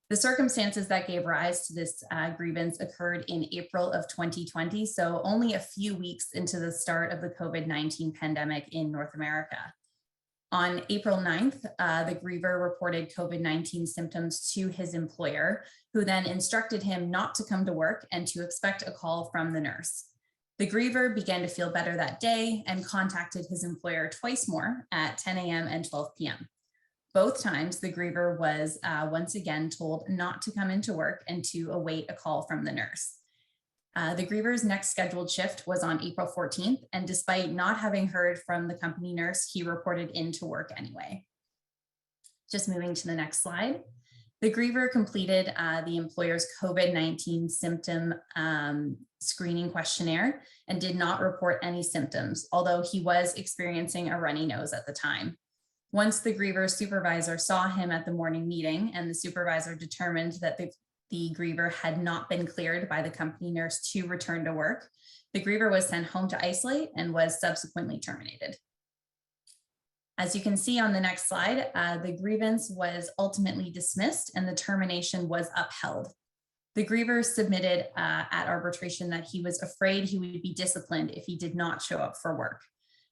The circumstances that gave rise to this grievance occurred in April of 2020, so only a few weeks into the start of the COVID-19 pandemic in North America. On April 9th, the griever reported COVID-19 symptoms to his employer, who then instructed him not to come to work and to expect a call from the nurse. The griever began to feel better that day and contacted his employer twice more at 10 a.m. and 12 p.m. Both times, the griever was once again told not to come into work and to await a call from the nurse. The griever's next scheduled shift was on April 14th, and despite not having heard from the company nurse, he reported into work anyway. Just moving to the next slide. The griever completed the employer's COVID-19 symptom screening questionnaire and did not report any symptoms, although he was experiencing a runny nose at the time. Once the griever's supervisor saw him at the morning meeting and the supervisor determined that the griever had not been cleared by the company nurse to return to work, the griever was sent home to isolate and was subsequently terminated. As you can see on the next slide, the grievance was ultimately dismissed and the termination was upheld. The griever submitted at arbitration that he was afraid he would be disciplined if he did not show up for work.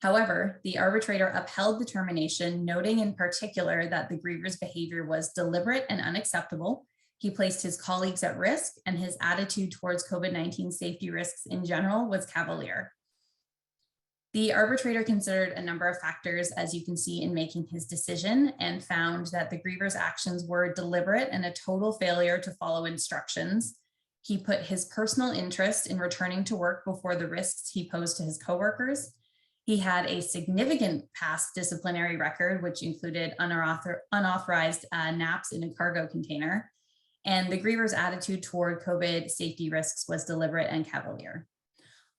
However, the arbitrator upheld the termination, noting in particular that the griever's behavior was deliberate and unacceptable. He placed his colleagues at risk, and his attitude towards COVID-19 safety risks in general was cavalier. The arbitrator considered a number of factors, as you can see, in making his decision, and found that the griever's actions were deliberate and a total failure to follow instructions. He put his personal interest in returning to work before the risks he posed to his coworkers. He had a significant past disciplinary record, which included unauthorized naps in a cargo container. And the griever's attitude toward COVID safety risks was deliberate and cavalier.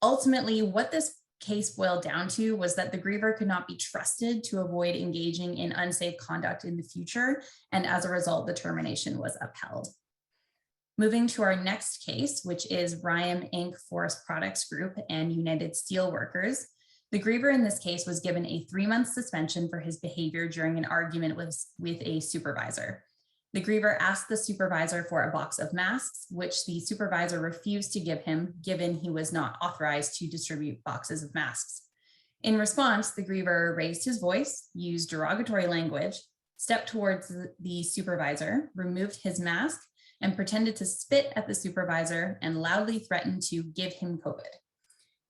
Ultimately, what this case boiled down to was that the griever could not be trusted to avoid engaging in unsafe conduct in the future, and as a result, the termination was upheld. Moving to our next case, which is Ryam Inc. Forest Products Group and United Steelworkers. The griever in this case was given a 3-month suspension for his behavior during an argument with a supervisor. The griever asked the supervisor for a box of masks, which the supervisor refused to give him, given he was not authorized to distribute boxes of masks. In response, the griever raised his voice, used derogatory language, stepped towards the supervisor, removed his mask, and pretended to spit at the supervisor and loudly threatened to give him COVID.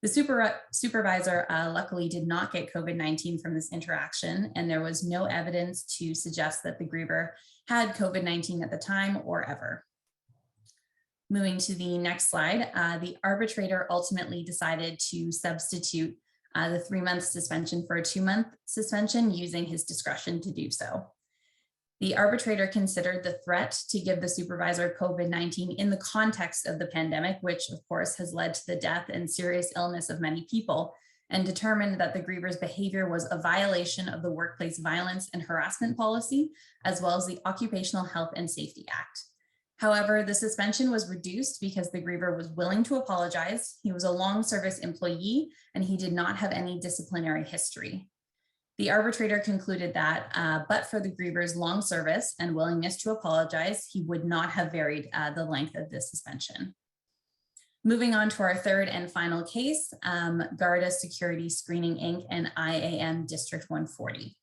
The supervisor luckily did not get COVID-19 from this interaction, and there was no evidence to suggest that the griever had COVID-19 at the time or ever. Moving to the next slide, the arbitrator ultimately decided to substitute the 3-month suspension for a 2-month suspension, using his discretion to do so. The arbitrator considered the threat to give the supervisor COVID-19 in the context of the pandemic, which of course has led to the death and serious illness of many people, and determined that the griever's behavior was a violation of the Workplace Violence and Harassment Policy, as well as the Occupational Health and Safety Act. However, the suspension was reduced because the griever was willing to apologize. He was a long service employee, and he did not have any disciplinary history. The arbitrator concluded that, but for the griever's long service and willingness to apologize, he would not have varied the length of the suspension. Moving on to our third and final case, Garda Security Screening Inc. and IAM District 140.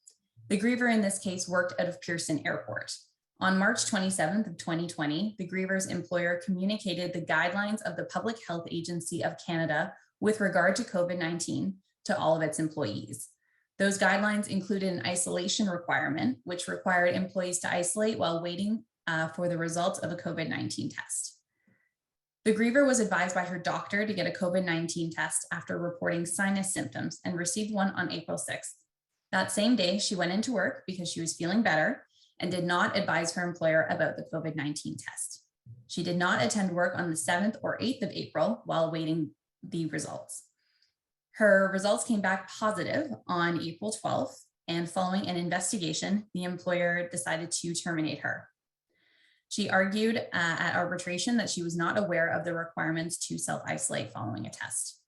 The griever in this case worked out of Pearson Airport. On March 27th of 2020, the griever's employer communicated the guidelines of the Public Health Agency of Canada with regard to COVID-19 to all of its employees. Those guidelines included an isolation requirement, which required employees to isolate while waiting for the results of a COVID-19 test. The griever was advised by her doctor to get a COVID-19 test after reporting sinus symptoms and received one on April 6th. That same day, she went into work because she was feeling better and did not advise her employer about the COVID-19 test. She did not attend work on the 7th or 8th of April while awaiting the results. Her results came back positive on April 12th, and following an investigation, the employer decided to terminate her. She argued at arbitration that she was not aware of the requirements to self-isolate following a test.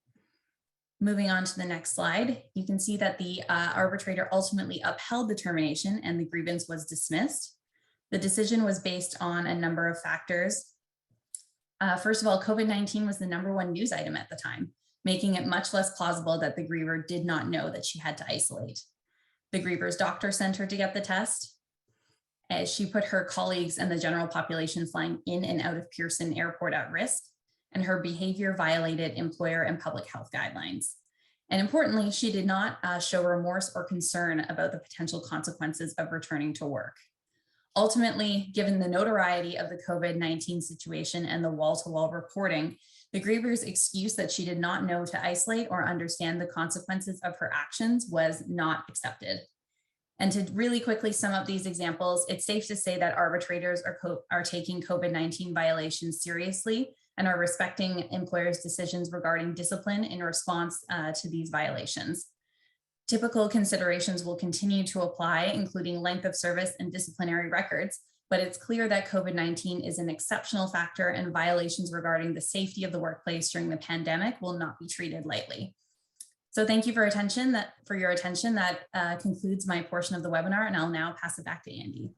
Moving on to the next slide, you can see that the arbitrator ultimately upheld the termination and the grievance was dismissed. The decision was based on a number of factors. First of all, COVID-19 was the #1 news item at the time, making it much less plausible that the griever did not know that she had to isolate. The griever's doctor sent her to get the test, as she put her colleagues and the general population flying in and out of Pearson Airport at risk, and her behavior violated employer and public health guidelines. And importantly, she did not show remorse or concern about the potential consequences of returning to work. Ultimately, given the notoriety of the COVID-19 situation and the wall-to-wall reporting, the griever's excuse that she did not know to isolate or understand the consequences of her actions was not accepted. And to really quickly sum up these examples, it's safe to say that arbitrators are taking COVID-19 violations seriously and are respecting employers' decisions regarding discipline in response to these violations. Typical considerations will continue to apply, including length of service and disciplinary records, but it's clear that COVID-19 is an exceptional factor and violations regarding the safety of the workplace during the pandemic will not be treated lightly. So thank you for your attention. That concludes my portion of the webinar, and I'll now pass it back to Andy.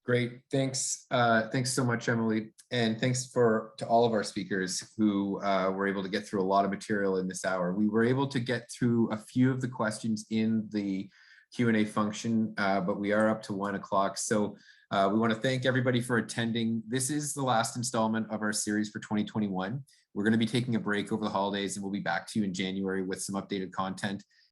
Great, thanks. Thanks so much, Emily. And thanks to all of our speakers who were able to get through a lot of material in this hour. We were able to get through a few of the questions in the Q&A function, but we are up to 1 o'clock. So we want to thank everybody for attending. This is the last installment of our series for 2021. We're going to be taking a break over the holidays, and we'll be back to you in January with some updated content.